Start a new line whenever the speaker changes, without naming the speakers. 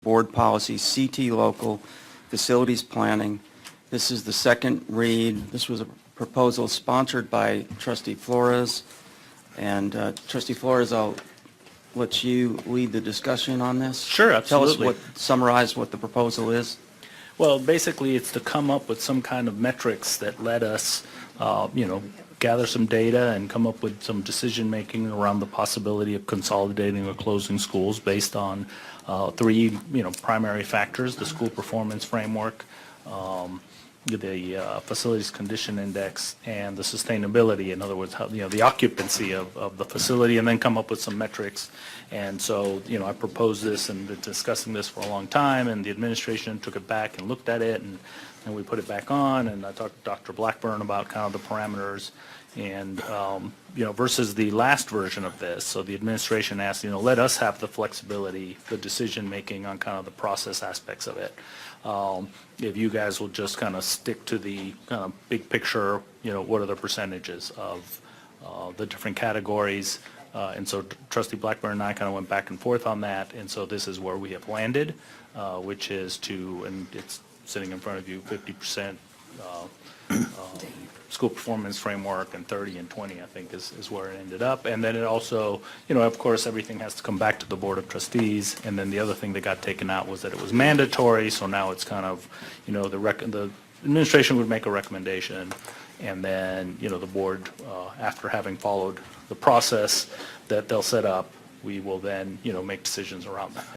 board policy, CT local, facilities planning. This is the second read. This was a proposal sponsored by Trustee Flores. And Trustee Flores, I'll let you lead the discussion on this.
Sure, absolutely.
Tell us summarize what the proposal is.
Well, basically, it's to come up with some kind of metrics that let us, gather some data and come up with some decision-making around the possibility of consolidating or closing schools based on three, primary factors: the school performance framework, the facilities condition index, and the sustainability. In other words, how, the occupancy of the facility, and then come up with some metrics. And so, I proposed this and been discussing this for a long time, and the administration took it back and looked at it, and we put it back on, and I talked to Dr. Blackburn about kind of the parameters, and versus the last version of this. So the administration asked, let us have the flexibility, the decision making on kind of the process aspects of it. If you guys will just kind of stick to the kind of big picture, what are the percentages of the different categories. And so Trustee Blackburn and I kind of went back and forth on that, and so this is where we have landed, which is and it's sitting in front of you, 50% school performance framework, and 30 and 20, I think, is where it ended up. And then it also, of course, everything has to come back to the Board of Trustees. And then the other thing that got taken out was that it was mandatory, so now it's kind of, the administration would make a recommendation, and then, the board, after having followed the process that they'll set up, we will then, make decisions around that.